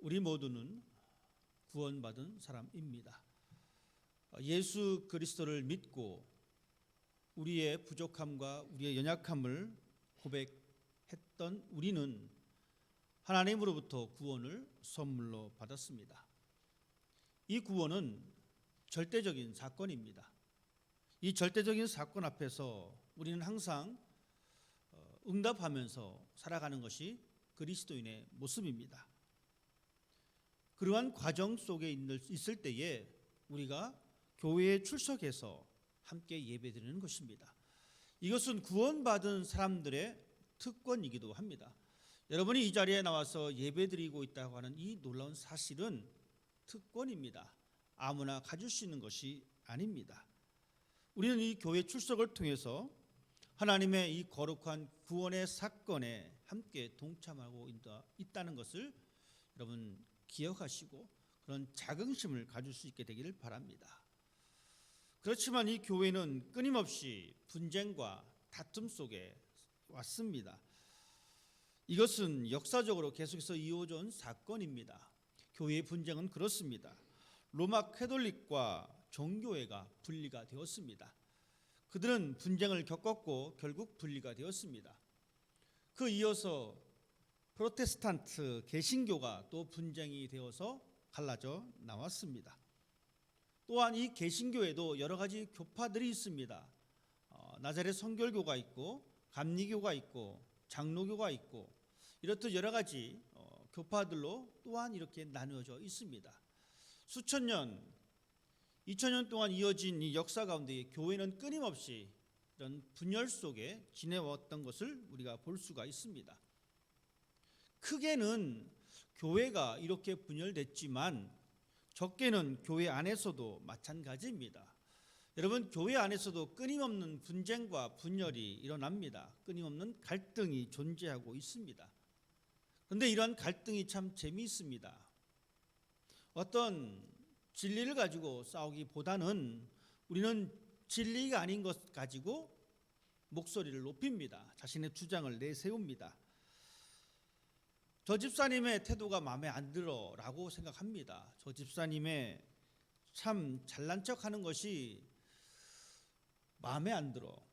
우리 모두는 구원받은 사람입니다. 예수 그리스도를 믿고 우리의 부족함과 우리의 연약함을 고백했던 우리는 하나님으로부터 구원을 선물로 받았습니다. 이 구원은 절대적인 사건입니다. 이 절대적인 사건 앞에서 우리는 항상 응답하면서 살아가는 것이 그리스도인의 모습입니다. 그러한 과정 속에 있을 때에 우리가 교회에 출석해서 함께 예배드리는 것입니다. 이것은 구원받은 사람들의 특권이기도 합니다. 여러분이 이 자리에 나와서 예배드리고 있다고 하는 이 놀라운 사실은 특권입니다. 아무나 가질 수 있는 것이 아닙니다. 우리는 이 교회 출석을 통해서 하나님의 이 거룩한 구원의 사건에 함께 동참하고 있다는 것을 여러분 기억하시고 그런 자긍심을 가질 수 있게 되기를 바랍니다. 그렇지만 이 교회는 끊임없이 분쟁과 다툼 속에 왔습니다. 이것은 역사적으로 계속해서 이어져 온 사건입니다. 교회의 분쟁은 그렇습니다. 로마 캐톨릭과 정교회가 분리가 되었습니다. 그들은 분쟁을 겪었고 결국 분리가 되었습니다. 그 이어서 프로테스탄트 개신교가 또 분쟁이 되어서 갈라져 나왔습니다. 또한 이 개신교에도 여러 가지 교파들이 있습니다. 나자렛 성결교가 있고 감리교가 있고 장로교가 있고 이렇듯 여러 가지 교파들로 또한 이렇게 나누어져 있습니다. 수천 년, 2000년 동안 이어진 이 역사 가운데 교회는 끊임없이 이런 분열 속에 지내왔던 것을 우리가 볼 수가 있습니다. 크게는 교회가 이렇게 분열됐지만 적게는 교회 안에서도 마찬가지입니다. 여러분, 교회 안에서도 끊임없는 분쟁과 분열이 일어납니다. 끊임없는 갈등이 존재하고 있습니다. 그런데 이런 갈등이 참 재미있습니다. 어떤 진리를 가지고 싸우기보다는 우리는 진리가 아닌 것 가지고 목소리를 높입니다. 자신의 주장을 내세웁니다. 저 집사님의 태도가 마음에 안 들어 라고 생각합니다. 저 집사님의 참 잘난 척하는 것이 마음에 안 들어.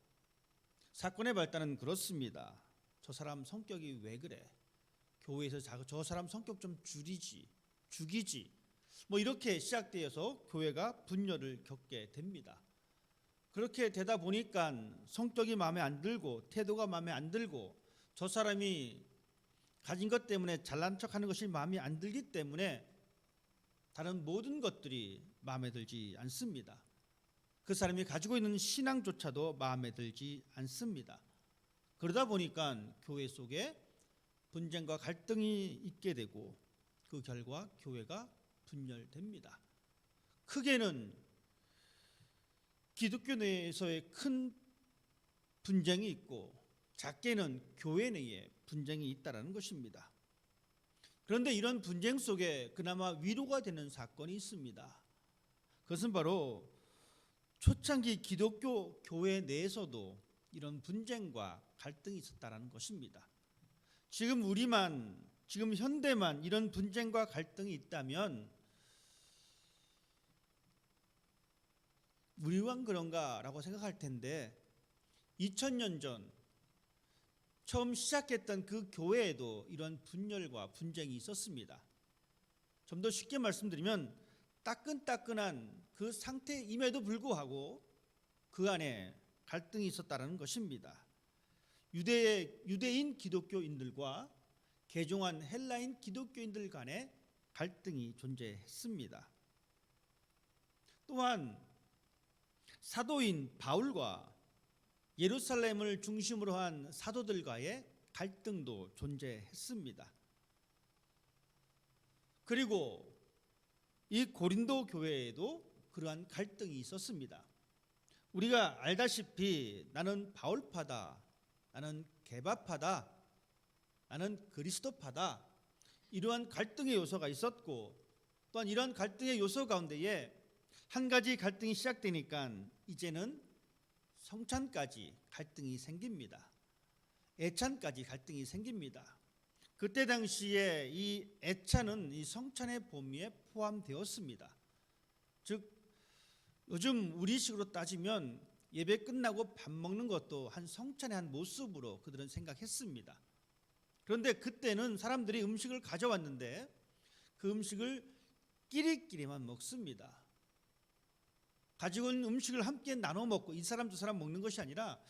사건의 발단은 그렇습니다. 저 사람 성격이 왜 그래? 교회에서 저 사람 성격 좀 죽이지. 이렇게 시작되어서 교회가 분열을 겪게 됩니다. 그렇게 되다 보니까 성격이 마음에 안 들고 태도가 마음에 안 들고 저 사람이 가진 것 때문에 잘난 척하는 것이 마음에 안 들기 때문에 다른 모든 것들이 마음에 들지 않습니다. 그 사람이 가지고 있는 신앙조차도 마음에 들지 않습니다. 그러다 보니까 교회 속에 분쟁과 갈등이 있게 되고 그 결과 교회가 분열됩니다. 크게는 기독교 내에서의 큰 분쟁이 있고 작게는 교회 내에 분쟁이 있다는 것입니다. 그런데 이런 분쟁 속에 그나마 위로가 되는 사건이 있습니다. 그것은 바로 초창기 기독교 교회 내에서도 이런 분쟁과 갈등이 있었다는 것입니다. 지금 현대만 이런 분쟁과 갈등이 있다면 우리만 그런가라고 생각할 텐데 2000년 전 처음 시작했던 그 교회에도 이런 분열과 분쟁이 있었습니다. 좀 더 쉽게 말씀드리면 따끈따끈한 그 상태임에도 불구하고 그 안에 갈등이 있었다는 것입니다. 유대인 기독교인들과 개종한 헬라인 기독교인들 간에 갈등이 존재했습니다. 또한 사도인 바울과 예루살렘을 중심으로 한 사도들과의 갈등도 존재했습니다. 그리고 이 고린도 교회에도 그러한 갈등이 있었습니다. 우리가 알다시피 나는 바울파다, 나는 게바파다, 나는 그리스도파다, 이러한 갈등의 요소가 있었고 또한 이러한 갈등의 요소 가운데에 한 가지 갈등이 시작되니까 이제는 성찬까지 갈등이 생깁니다. 애찬까지 갈등이 생깁니다. 그때 당시에 이 애차는 이 성찬의 범위에 포함되었습니다. 즉 요즘 우리식으로 따지면 예배 끝나고 밥 먹는 것도 한 성찬의 한 모습으로 그들은 생각했습니다. 그런데 그때는 사람들이 음식을 가져왔는데 그 음식을 끼리끼리만 먹습니다. 가지고 온 음식을 함께 나눠 먹고 이 사람 저 사람 먹는 것이 아니라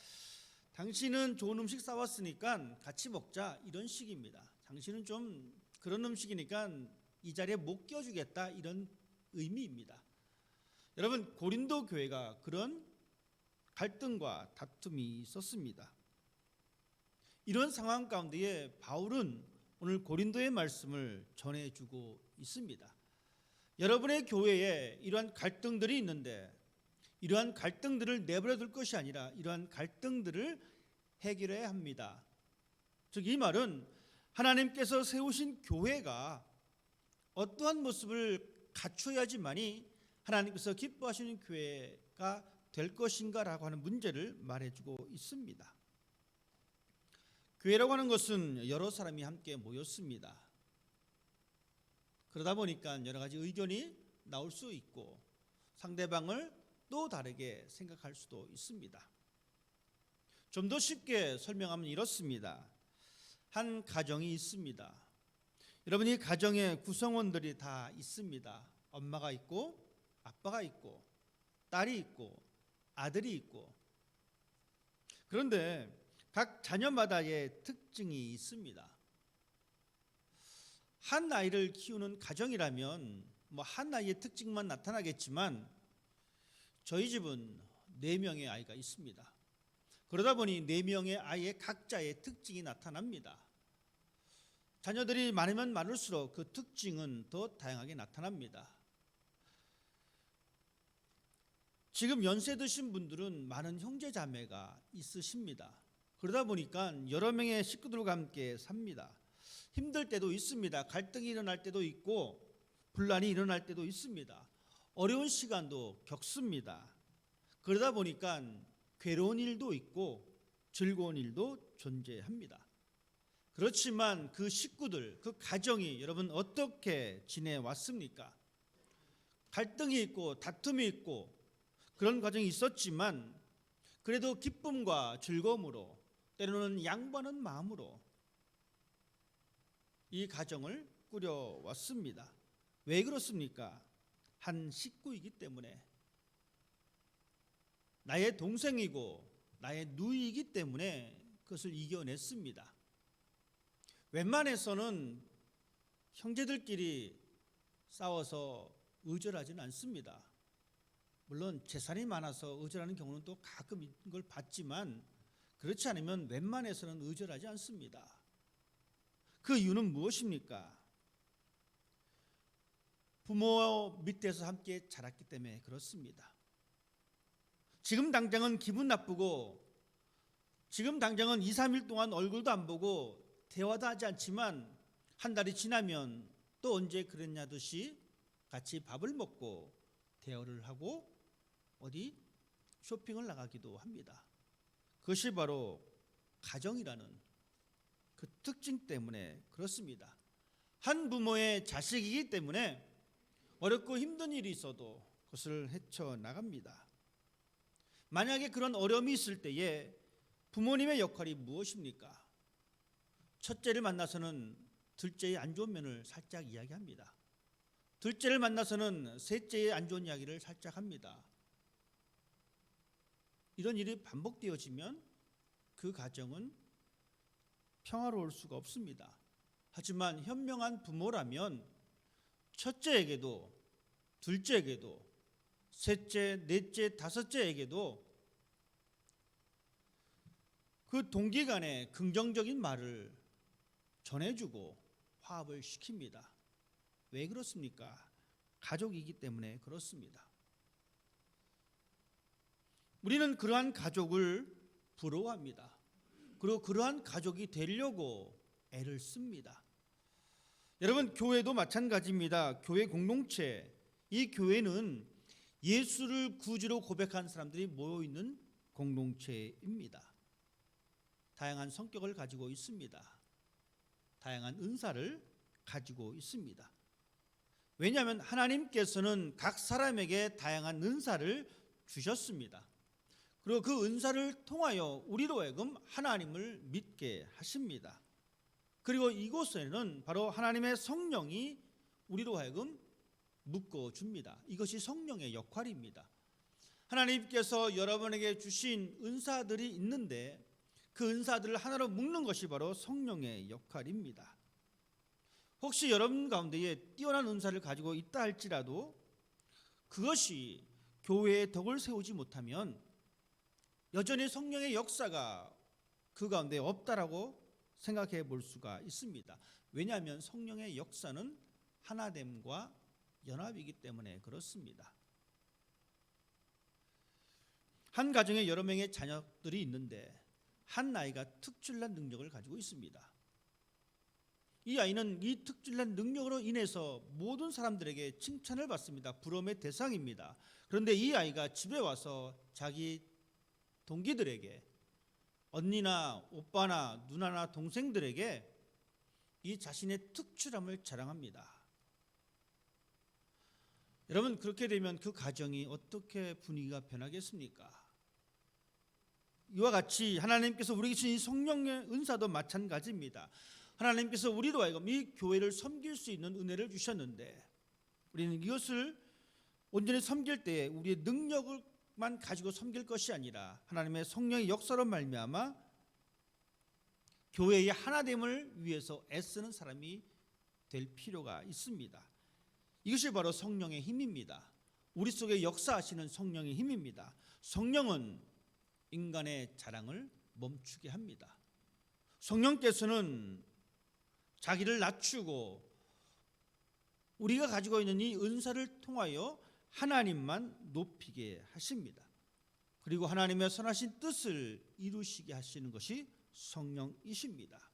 당신은 좋은 음식 싸왔으니까 같이 먹자, 이런 식입니다. 당신은 좀 그런 음식이니까 이 자리에 못 껴주겠다, 이런 의미입니다. 여러분, 고린도 교회가 그런 갈등과 다툼이 있었습니다. 이런 상황 가운데에 바울은 오늘 고린도의 말씀을 전해주고 있습니다. 여러분의 교회에 이러한 갈등들이 있는데 이러한 갈등들을 내버려 둘 것이 아니라 이러한 갈등들을 해결해야 합니다. 즉 이 말은 하나님께서 세우신 교회가 어떠한 모습을 갖춰야지만이 하나님께서 기뻐하시는 교회가 될 것인가라고 하는 문제를 말해주고 있습니다. 교회라고 하는 것은 여러 사람이 함께 모였습니다. 그러다 보니까 여러 가지 의견이 나올 수 있고 상대방을 또 다르게 생각할 수도 있습니다. 좀 더 쉽게 설명하면 이렇습니다. 한 가정이 있습니다. 여러분, 이 가정에 구성원들이 다 있습니다. 엄마가 있고 아빠가 있고 딸이 있고 아들이 있고. 그런데 각 자녀마다의 특징이 있습니다. 한 아이를 키우는 가정이라면 한 아이의 특징만 나타나겠지만 저희 집은 4명의 아이가 있습니다. 그러다 보니 4명의 아이의 각자의 특징이 나타납니다. 자녀들이 많으면 많을수록 그 특징은 더 다양하게 나타납니다. 지금 연세 드신 분들은 많은 형제 자매가 있으십니다. 그러다 보니까 여러 명의 식구들과 함께 삽니다. 힘들 때도 있습니다. 갈등이 일어날 때도 있고 분란이 일어날 때도 있습니다. 어려운 시간도 겪습니다. 그러다 보니까 괴로운 일도 있고 즐거운 일도 존재합니다. 그렇지만 그 식구들, 그 가정이 여러분 어떻게 지내왔습니까? 갈등이 있고 다툼이 있고 그런 과정이 있었지만 그래도 기쁨과 즐거움으로 때로는 양보하는 마음으로 이 가정을 꾸려왔습니다. 왜 그렇습니까? 한 식구이기 때문에, 나의 동생이고 나의 누이이기 때문에 그것을 이겨냈습니다. 웬만해서는 형제들끼리 싸워서 의절하지는 않습니다. 물론 재산이 많아서 의절하는 경우는 또 가끔 이걸 봤지만 그렇지 않으면 웬만해서는 의절하지 않습니다. 그 이유는 무엇입니까? 부모 밑에서 함께 자랐기 때문에 그렇습니다. 지금 당장은 기분 나쁘고 지금 당장은 2, 3일 동안 얼굴도 안 보고 대화도 하지 않지만 한 달이 지나면 또 언제 그랬냐듯이 같이 밥을 먹고 대화를 하고 어디 쇼핑을 나가기도 합니다. 그것이 바로 가정이라는 그 특징 때문에 그렇습니다. 한 부모의 자식이기 때문에 어렵고 힘든 일이 있어도 그것을 헤쳐나갑니다. 만약에 그런 어려움이 있을 때에 부모님의 역할이 무엇입니까? 첫째를 만나서는 둘째의 안 좋은 면을 살짝 이야기합니다. 둘째를 만나서는 셋째의 안 좋은 이야기를 살짝 합니다. 이런 일이 반복되어지면 그 가정은 평화로울 수가 없습니다. 하지만 현명한 부모라면 첫째에게도 둘째에게도 셋째, 넷째, 다섯째에게도 그 동기 간의 긍정적인 말을 전해주고 화합을 시킵니다. 왜 그렇습니까? 가족이기 때문에 그렇습니다. 우리는 그러한 가족을 부러워합니다. 그리고 그러한 가족이 되려고 애를 씁니다. 여러분, 교회도 마찬가지입니다. 교회 공동체, 이 교회는 예수를 구주로 고백한 사람들이 모여있는 공동체입니다. 다양한 성격을 가지고 있습니다. 다양한 은사를 가지고 있습니다. 왜냐하면 하나님께서는 각 사람에게 다양한 은사를 주셨습니다. 그리고 그 은사를 통하여 우리로 하여금 하나님을 믿게 하십니다. 그리고 이곳에는 바로 하나님의 성령이 우리로 하여금 묶어줍니다. 이것이 성령의 역할입니다. 하나님께서 여러분에게 주신 은사들이 있는데 그 은사들을 하나로 묶는 것이 바로 성령의 역할입니다. 혹시 여러분 가운데에 뛰어난 은사를 가지고 있다 할지라도 그것이 교회의 덕을 세우지 못하면 여전히 성령의 역사가 그 가운데 없다라고 생각해 볼 수가 있습니다. 왜냐하면 성령의 역사는 하나됨과 연합이기 때문에 그렇습니다. 한 가정에 여러 명의 자녀들이 있는데 한 아이가 특출난 능력을 가지고 있습니다. 이 아이는 이 특출난 능력으로 인해서 모든 사람들에게 칭찬을 받습니다. 부러움의 대상입니다. 그런데 이 아이가 집에 와서 자기 동기들에게, 언니나 오빠나 누나나 동생들에게 이 자신의 특출함을 자랑합니다. 여러분, 그렇게 되면 그 가정이 어떻게 분위기가 변하겠습니까? 이와 같이 하나님께서 우리에게 주신 이 성령의 은사도 마찬가지입니다. 하나님께서 우리로 하여금 이 교회를 섬길 수 있는 은혜를 주셨는데 우리는 이것을 온전히 섬길 때에 우리의 능력을만 가지고 섬길 것이 아니라 하나님의 성령의 역사로 말미암아 교회의 하나됨을 위해서 애쓰는 사람이 될 필요가 있습니다. 이것이 바로 성령의 힘입니다. 우리 속에 역사하시는 성령의 힘입니다. 성령은 인간의 자랑을 멈추게 합니다. 성령께서는 자기를 낮추고 우리가 가지고 있는 이 은사를 통하여 하나님만 높이게 하십니다. 그리고 하나님의 선하신 뜻을 이루시게 하시는 것이 성령이십니다.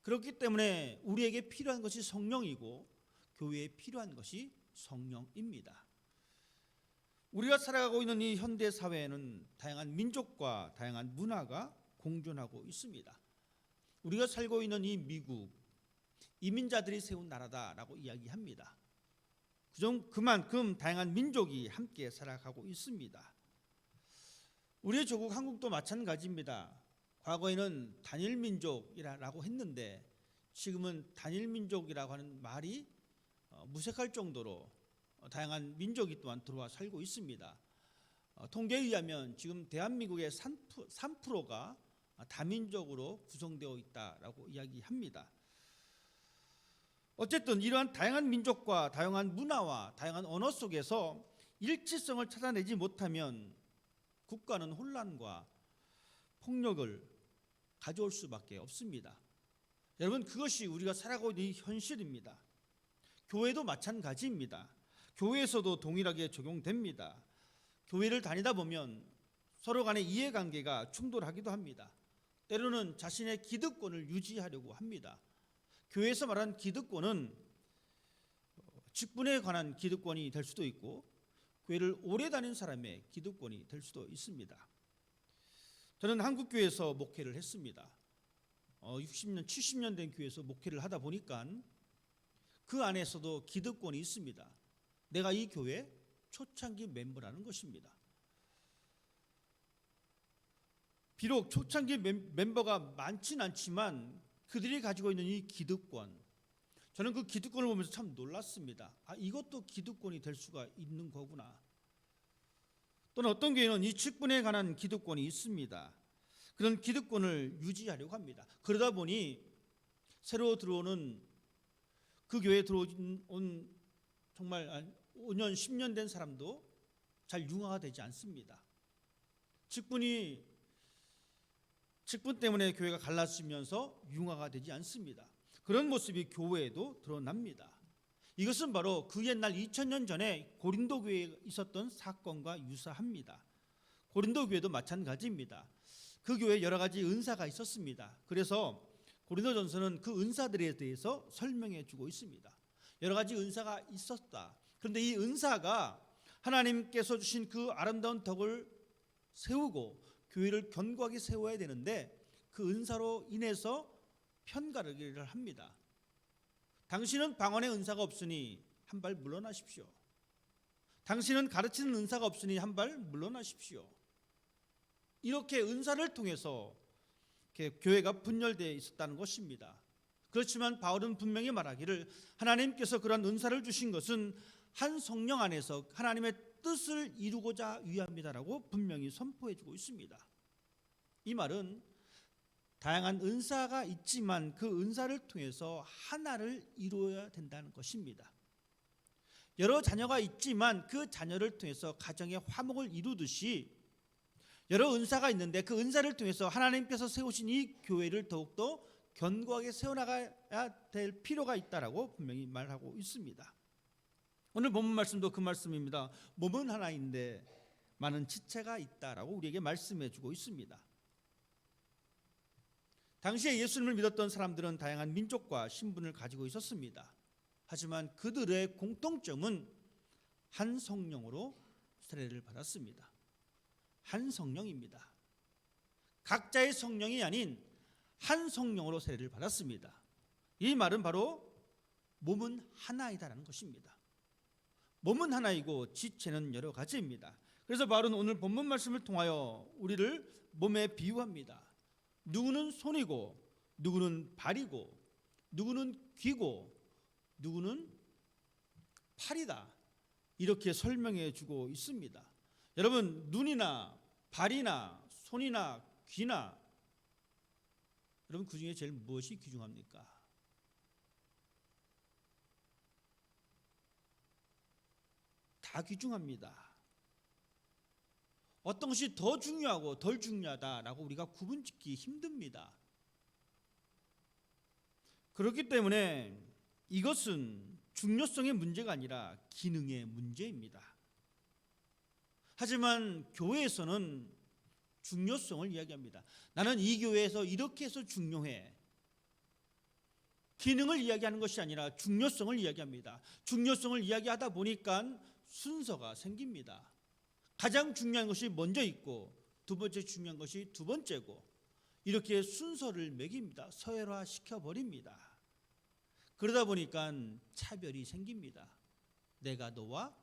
그렇기 때문에 우리에게 필요한 것이 성령이고 교회에 필요한 것이 성령입니다. 우리가 살아가고 있는 이 현대 사회에는 다양한 민족과 다양한 문화가 공존하고 있습니다. 우리가 살고 있는 이 미국, 이민자들이 세운 나라다라고 이야기합니다. 그만큼 다양한 민족이 함께 살아가고 있습니다. 우리의 조국 한국도 마찬가지입니다. 과거에는 단일 민족이라고 했는데 지금은 단일 민족이라고 하는 말이 무색할 정도로 다양한 민족이 또한 들어와 살고 있습니다. 통계에 의하면 지금 대한민국의 3%가 다민족으로 구성되어 있다라고 이야기합니다. 어쨌든 이러한 다양한 민족과 다양한 문화와 다양한 언어 속에서 일치성을 찾아내지 못하면 국가는 혼란과 폭력을 가져올 수밖에 없습니다. 여러분, 그것이 우리가 살아가고 있는 현실입니다. 교회도 마찬가지입니다. 교회에서도 동일하게 적용됩니다. 교회를 다니다 보면 서로 간의 이해관계가 충돌하기도 합니다. 때로는 자신의 기득권을 유지하려고 합니다. 교회에서 말하는 기득권은 직분에 관한 기득권이 될 수도 있고 교회를 오래 다닌 사람의 기득권이 될 수도 있습니다. 저는 한국교회에서 목회를 했습니다. 60년, 70년 된 교회에서 목회를 하다 보니까 그 안에서도 기득권이 있습니다. 내가 이 교회 초창기 멤버라는 것입니다. 비록 초창기 멤버가 많진 않지만 그들이 가지고 있는 이 기득권, 저는 그 기득권을 보면서 참 놀랐습니다. 이것도 기득권이 될 수가 있는 거구나. 또는 어떤 교회는 이 직분에 관한 기득권이 있습니다. 그런 기득권을 유지하려고 합니다. 그러다 보니 새로 들어오는 그 교회에 들어온 정말 5년, 10년 된 사람도 잘 융화가 되지 않습니다. 직분 때문에 교회가 갈라지면서 융화가 되지 않습니다. 그런 모습이 교회에도 드러납니다. 이것은 바로 그 옛날 2000년 전에 고린도 교회에 있었던 사건과 유사합니다. 고린도 교회도 마찬가지입니다. 그 교회에 여러 가지 은사가 있었습니다. 그래서 고린도전서는 그 은사들에 대해서 설명해 주고 있습니다. 여러 가지 은사가 있었다. 그런데 이 은사가 하나님께서 주신 그 아름다운 덕을 세우고 교회를 견고하게 세워야 되는데 그 은사로 인해서 편가르기를 합니다. 당신은 방언의 은사가 없으니 한 발 물러나십시오. 당신은 가르치는 은사가 없으니 한 발 물러나십시오. 이렇게 은사를 통해서 이렇게 교회가 분열되어 있었다는 것입니다. 그렇지만 바울은 분명히 말하기를 하나님께서 그런 은사를 주신 것은 한 성령 안에서 하나님의 뜻을 이루고자 위함이다라고 분명히 선포해주고 있습니다. 이 말은 다양한 은사가 있지만 그 은사를 통해서 하나를 이루어야 된다는 것입니다. 여러 자녀가 있지만 그 자녀를 통해서 가정의 화목을 이루듯이 여러 은사가 있는데 그 은사를 통해서 하나님께서 세우신 이 교회를 더욱더 견고하게 세워나가야 될 필요가 있다라고 분명히 말하고 있습니다. 오늘 본문 말씀도 그 말씀입니다. 몸은 하나인데 많은 지체가 있다라고 우리에게 말씀해주고 있습니다. 당시에 예수님을 믿었던 사람들은 다양한 민족과 신분을 가지고 있었습니다. 하지만 그들의 공통점은 한 성령으로 세례를 받았습니다. 한 성령입니다. 각자의 성령이 아닌 한 성령으로 세례를 받았습니다. 이 말은 바로 몸은 하나이다라는 것입니다. 몸은 하나이고 지체는 여러 가지입니다. 그래서 바울은 오늘 본문 말씀을 통하여 우리를 몸에 비유합니다. 누구는 손이고 누구는 발이고 누구는 귀고 누구는 팔이다. 이렇게 설명해 주고 있습니다. 여러분, 눈이나 발이나 손이나 귀나 여러분 그 중에 제일 무엇이 귀중합니까? 다 귀중합니다. 어떤 것이 더 중요하고 덜 중요하다라고 우리가 구분짓기 힘듭니다. 그렇기 때문에 이것은 중요성의 문제가 아니라 기능의 문제입니다. 하지만 교회에서는 중요성을 이야기합니다. 나는 이 교회에서 이렇게 해서 중요해. 기능을 이야기하는 것이 아니라 중요성을 이야기합니다. 중요성을 이야기하다 보니까 순서가 생깁니다. 가장 중요한 것이 먼저 있고 두 번째 중요한 것이 두 번째고 이렇게 순서를 매깁니다. 서열화 시켜버립니다. 그러다 보니까 차별이 생깁니다. 내가 너와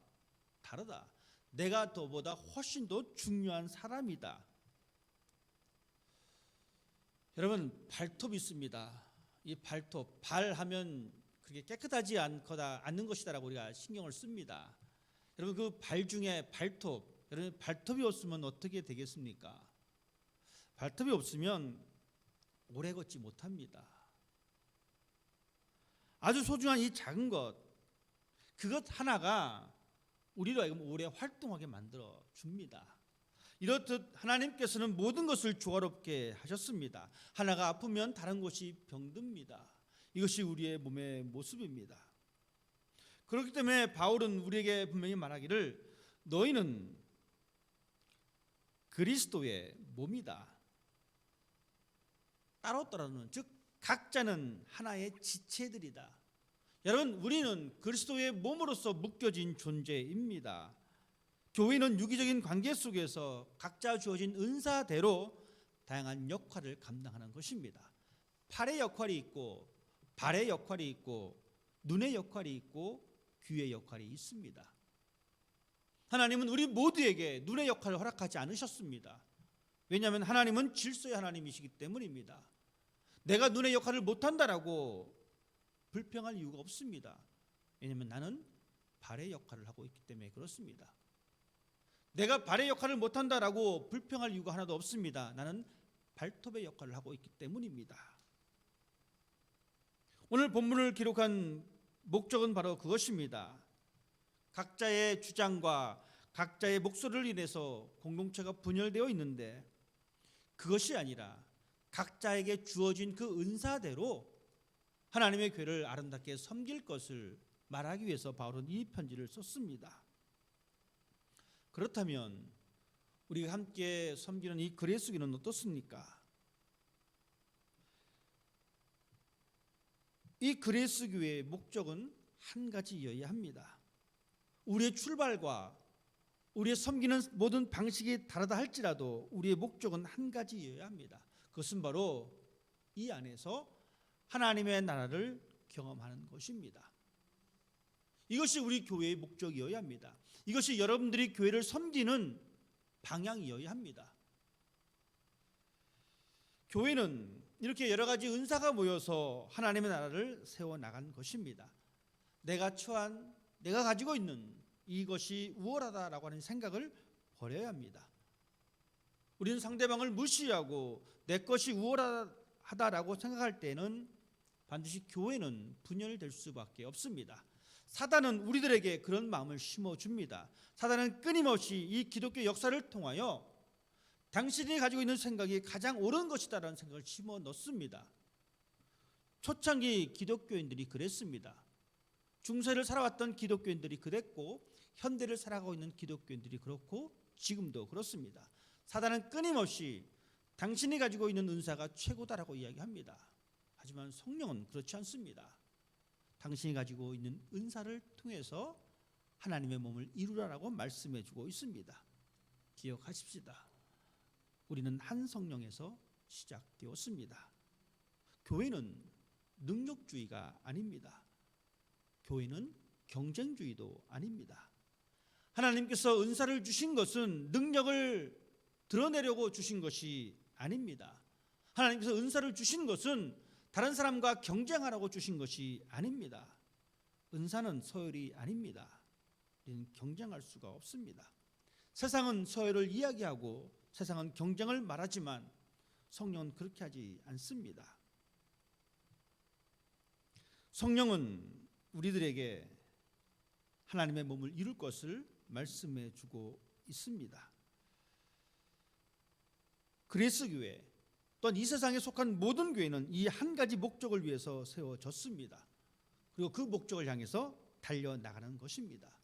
다르다. 내가 너보다 훨씬 더 중요한 사람이다. 여러분, 발톱이 있습니다. 이 발톱, 발하면 그게 깨끗하지 않는 것이다라고 우리가 신경을 씁니다. 여러분, 그 발 중에 발톱, 여러분 발톱이 없으면 어떻게 되겠습니까? 발톱이 없으면 오래 걷지 못합니다. 아주 소중한 이 작은 것, 그것 하나가 우리로 하여금 오래 활동하게 만들어 줍니다. 이렇듯 하나님께서는 모든 것을 조화롭게 하셨습니다. 하나가 아프면 다른 곳이 병듭니다. 이것이 우리의 몸의 모습입니다. 그렇기 때문에 바울은 우리에게 분명히 말하기를 너희는 그리스도의 몸이다. 따로따로는 즉 각자는 하나의 지체들이다. 여러분, 우리는 그리스도의 몸으로서 묶여진 존재입니다. 교회는 유기적인 관계 속에서 각자 주어진 은사대로 다양한 역할을 감당하는 것입니다. 팔의 역할이 있고 발의 역할이 있고 눈의 역할이 있고 귀의 역할이 있습니다. 하나님은 우리 모두에게 눈의 역할을 허락하지 않으셨습니다. 왜냐하면 하나님은 질서의 하나님이시기 때문입니다. 내가 눈의 역할을 못한다라고 불평할 이유가 없습니다. 왜냐하면 나는 발의 역할을 하고 있기 때문에 그렇습니다. 내가 발의 역할을 못한다라고 불평할 이유가 하나도 없습니다. 나는 발톱의 역할을 하고 있기 때문입니다. 오늘 본문을 기록한 목적은 바로 그것입니다. 각자의 주장과 각자의 목소리를 인해서 공동체가 분열되어 있는데 그것이 아니라 각자에게 주어진 그 은사대로 하나님의 교회를 아름답게 섬길 것을 말하기 위해서 바울은 이 편지를 썼습니다. 그렇다면 우리가 함께 섬기는 이 그리스도교는 어떻습니까? 이 그리스도교의 목적은 한 가지여야 합니다. 우리의 출발과 우리의 섬기는 모든 방식이 다르다 할지라도 우리의 목적은 한 가지여야 합니다. 그것은 바로 이 안에서 하나님의 나라를 경험하는 것입니다. 이것이 우리 교회의 목적이어야 합니다. 이것이 여러분들이 교회를 섬기는 방향이어야 합니다. 교회는 이렇게 여러 가지 은사가 모여서 하나님의 나라를 세워나간 것입니다. 내가 가지고 있는 이것이 우월하다라고 하는 생각을 버려야 합니다. 우리는 상대방을 무시하고 내 것이 우월하다라고 생각할 때는 반드시 교회는 분열될 수밖에 없습니다. 사단은 우리들에게 그런 마음을 심어줍니다. 사단은 끊임없이 이 기독교 역사를 통하여 당신이 가지고 있는 생각이 가장 옳은 것이다라는 생각을 심어 넣습니다. 초창기 기독교인들이 그랬습니다. 중세를 살아왔던 기독교인들이 그랬고 현대를 살아가고 있는 기독교인들이 그렇고 지금도 그렇습니다. 사단은 끊임없이 당신이 가지고 있는 은사가 최고다라고 이야기합니다. 하지만 성령은 그렇지 않습니다. 당신이 가지고 있는 은사를 통해서 하나님의 몸을 이루라라고 말씀해주고 있습니다. 기억하십시다. 우리는 한 성령에서 시작되었습니다. 교회는 능력주의가 아닙니다. 교회는 경쟁주의도 아닙니다. 하나님께서 은사를 주신 것은 능력을 드러내려고 주신 것이 아닙니다. 하나님께서 은사를 주신 것은 다른 사람과 경쟁하라고 주신 것이 아닙니다. 은사는 서열이 아닙니다. 우리는 경쟁할 수가 없습니다. 세상은 서열을 이야기하고 세상은 경쟁을 말하지만 성령은 그렇게 하지 않습니다. 성령은 우리들에게 하나님의 몸을 이룰 것을 말씀해 주고 있습니다. 그리스 교회 또한 이 세상에 속한 모든 교회는 이 한 가지 목적을 위해서 세워졌습니다. 그리고 그 목적을 향해서 달려나가는 것입니다.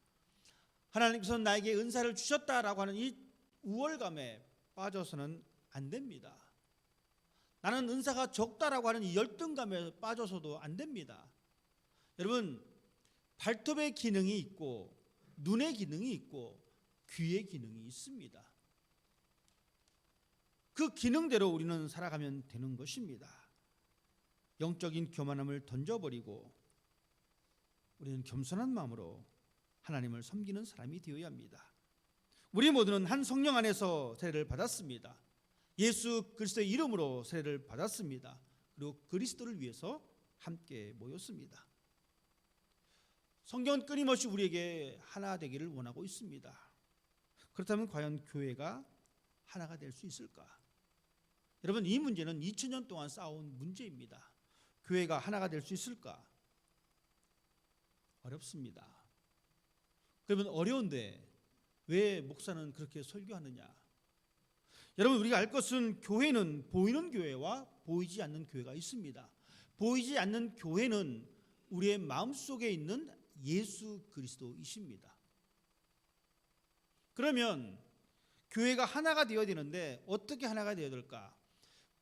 하나님께서 나에게 은사를 주셨다라고 하는 이 우월감에 빠져서는 안 됩니다. 나는 은사가 적다라고 하는 이 열등감에 빠져서도 안 됩니다. 여러분, 발톱의 기능이 있고 눈의 기능이 있고 귀의 기능이 있습니다. 그 기능대로 우리는 살아가면 되는 것입니다. 영적인 교만함을 던져버리고 우리는 겸손한 마음으로 하나님을 섬기는 사람이 되어야 합니다. 우리 모두는 한 성령 안에서 세례를 받았습니다. 예수 그리스도의 이름으로 세례를 받았습니다. 그리고 그리스도를 위해서 함께 모였습니다. 성경은 끊임없이 우리에게 하나 되기를 원하고 있습니다. 그렇다면 과연 교회가 하나가 될 수 있을까? 여러분, 이 문제는 2000년 동안 쌓아온 문제입니다. 교회가 하나가 될 수 있을까? 어렵습니다. 그러면 어려운데 왜 목사는 그렇게 설교하느냐? 여러분, 우리가 알 것은 교회는 보이는 교회와 보이지 않는 교회가 있습니다. 보이지 않는 교회는 우리의 마음속에 있는 예수 그리스도이십니다. 그러면 교회가 하나가 되어야 되는데 어떻게 하나가 되어야 될까?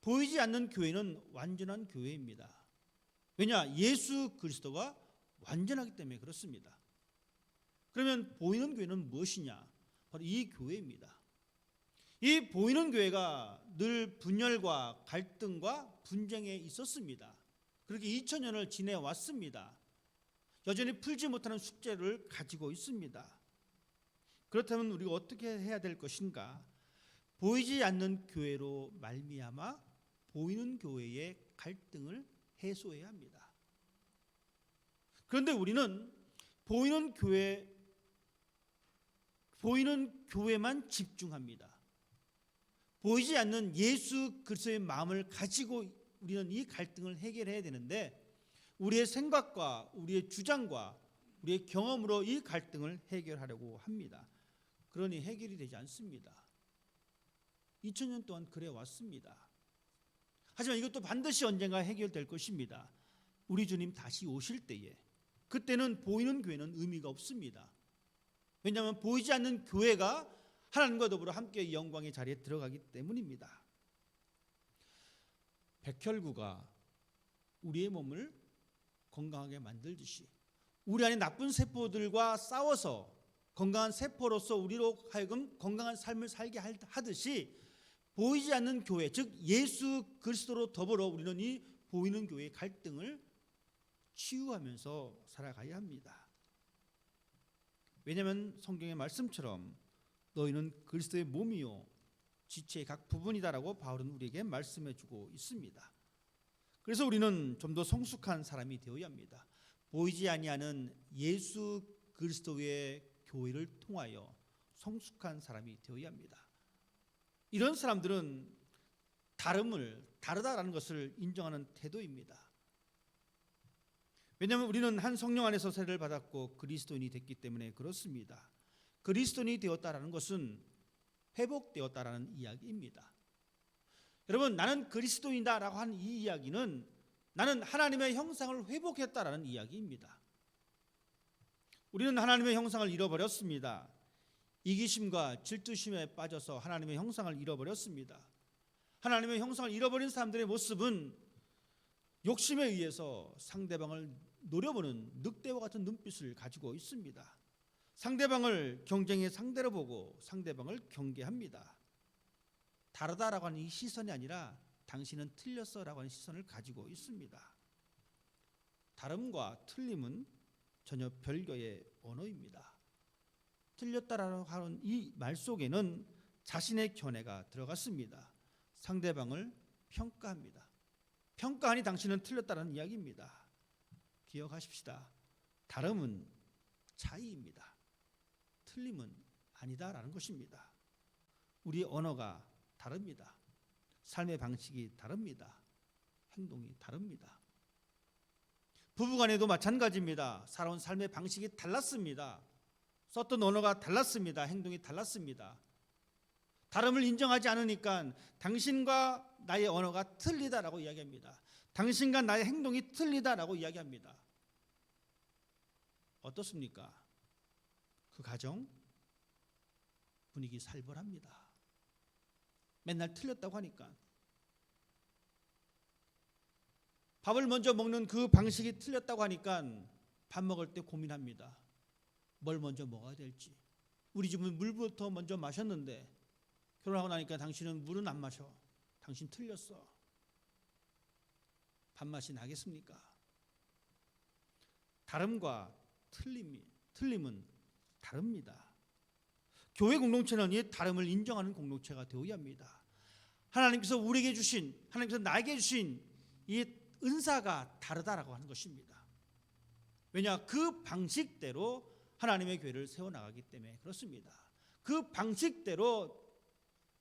보이지 않는 교회는 완전한 교회입니다. 왜냐? 예수 그리스도가 완전하기 때문에 그렇습니다. 그러면 보이는 교회는 무엇이냐? 바로 이 교회입니다. 이 보이는 교회가 늘 분열과 갈등과 분쟁에 있었습니다. 그렇게 2000년을 지내왔습니다. 여전히 풀지 못하는 숙제를 가지고 있습니다. 그렇다면 우리가 어떻게 해야 될 것인가? 보이지 않는 교회로 말미암아 보이는 교회의 갈등을 해소해야 합니다. 그런데 우리는 보이는 교회만 집중합니다. 보이지 않는 예수 그리스도의 마음을 가지고 우리는 이 갈등을 해결해야 되는데 우리의 생각과 우리의 주장과 우리의 경험으로 이 갈등을 해결하려고 합니다. 그러니 해결이 되지 않습니다. 2000년 동안 그래 왔습니다. 하지만 이것도 반드시 언젠가 해결될 것입니다. 우리 주님 다시 오실 때에 그때는 보이는 교회는 의미가 없습니다. 왜냐하면 보이지 않는 교회가 하나님과 더불어 함께 영광의 자리에 들어가기 때문입니다. 백혈구가 우리의 몸을 건강하게 만들듯이 우리 안에 나쁜 세포들과 싸워서 건강한 세포로서 우리로 하여금 건강한 삶을 살게 하듯이 보이지 않는 교회, 즉 예수 그리스도로 더불어 우리는 이 보이는 교회의 갈등을 치유하면서 살아가야 합니다. 왜냐하면 성경의 말씀처럼 너희는 그리스도의 몸이요 지체의 각 부분이다라고 바울은 우리에게 말씀해 주고 있습니다. 그래서 우리는 좀 더 성숙한 사람이 되어야 합니다. 보이지 아니하는 예수 그리스도의 교회를 통하여 성숙한 사람이 되어야 합니다. 이런 사람들은 다르다라는 것을 인정하는 태도입니다. 왜냐하면 우리는 한 성령 안에서 세례를 받았고 그리스도인이 됐기 때문에 그렇습니다. 그리스도인이 되었다라는 것은 회복되었다라는 이야기입니다. 여러분, 나는 그리스도인다라고 하는 이 이야기는 나는 하나님의 형상을 회복했다라는 이야기입니다. 우리는 하나님의 형상을 잃어버렸습니다. 이기심과 질투심에 빠져서 하나님의 형상을 잃어버렸습니다. 하나님의 형상을 잃어버린 사람들의 모습은 욕심에 의해서 상대방을 노려보는 늑대와 같은 눈빛을 가지고 있습니다. 상대방을 경쟁의 상대로 보고 상대방을 경계합니다. 다르다라고 하는 이 시선이 아니라 당신은 틀렸어라고 하는 시선을 가지고 있습니다. 다름과 틀림은 전혀 별개의 언어입니다. 틀렸다라고 하는 이 말 속에는 자신의 견해가 들어갔습니다. 상대방을 평가합니다. 평가하니 당신은 틀렸다는 이야기입니다. 기억하십시다. 다름은 차이입니다. 틀림은 아니다라는 것입니다. 우리의 언어가 다릅니다. 삶의 방식이 다릅니다. 행동이 다릅니다. 부부간에도 마찬가지입니다. 살아온 삶의 방식이 달랐습니다. 썼던 언어가 달랐습니다. 행동이 달랐습니다. 다름을 인정하지 않으니까 당신과 나의 언어가 틀리다라고 이야기합니다. 당신과 나의 행동이 틀리다라고 이야기합니다. 어떻습니까? 그 가정 분위기 살벌합니다. 맨날 틀렸다고 하니까. 밥을 먼저 먹는 그 방식이 틀렸다고 하니까 밥 먹을 때 고민합니다. 뭘 먼저 먹어야 될지. 우리 집은 물부터 먼저 마셨는데 결혼하고 나니까 당신은 물은 안 마셔. 당신 틀렸어. 밥맛이 나겠습니까? 다름과 틀림은 다릅니다. 교회 공동체는 이 다름을 인정하는 공동체가 되어야 합니다. 하나님께서 우리에게 주신, 하나님께서 나에게 주신 이 은사가 다르다라고 하는 것입니다. 왜냐? 그 방식대로 하나님의 교회를 세워나가기 때문에 그렇습니다. 그 방식대로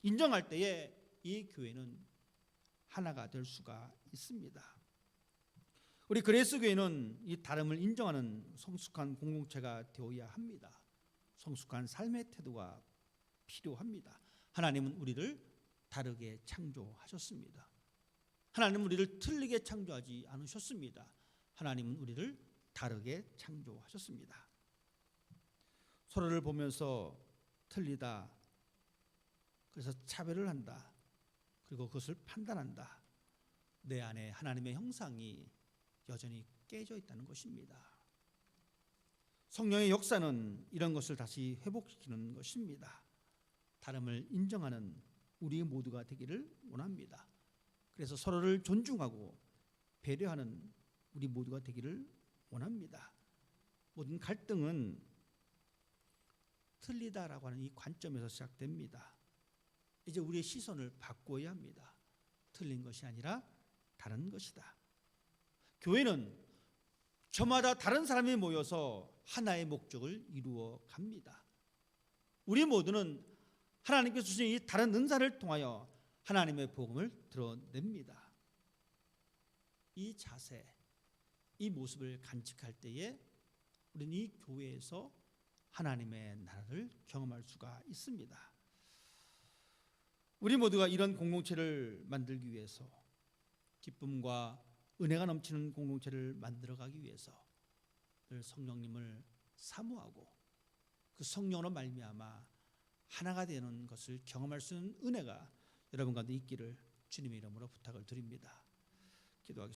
인정할 때에 이 교회는 하나가 될 수가 있습니다. 우리 그레이스 교회는 이 다름을 인정하는 성숙한 공동체가 되어야 합니다. 성숙한 삶의 태도가 필요합니다. 하나님은 우리를 다르게 창조하셨습니다. 하나님은 우리를 틀리게 창조하지 않으셨습니다. 하나님은 우리를 다르게 창조하셨습니다. 서로를 보면서 틀리다, 그래서 차별을 한다, 그리고 그것을 판단한다. 내 안에 하나님의 형상이 여전히 깨져 있다는 것입니다. 성령의 역사는 이런 것을 다시 회복시키는 것입니다. 다름을 인정하는 우리 모두가 되기를 원합니다. 그래서 서로를 존중하고 배려하는 우리 모두가 되기를 원합니다. 모든 갈등은 틀리다라고 하는 이 관점에서 시작됩니다. 이제 우리의 시선을 바꿔야 합니다. 틀린 것이 아니라 다른 것이다. 교회는 저마다 다른 사람이 모여서 하나의 목적을 이루어 갑니다. 우리 모두는 하나님께서 주신 이 다른 은사를 통하여 하나님의 복음을 드러냅니다. 이 자세, 이 모습을 간직할 때에 우리는 이 교회에서 하나님의 나라를 경험할 수가 있습니다. 우리 모두가 이런 공동체를 만들기 위해서, 기쁨과 은혜가 넘치는 공동체를 만들어가기 위해서 늘 성령님을 사모하고 그 성령으로 말미암아 하나가 되는 것을 경험할 수 있는 은혜가 여러분 가운데 있기를 주님의 이름으로 부탁을 드립니다. 기도하겠습니다.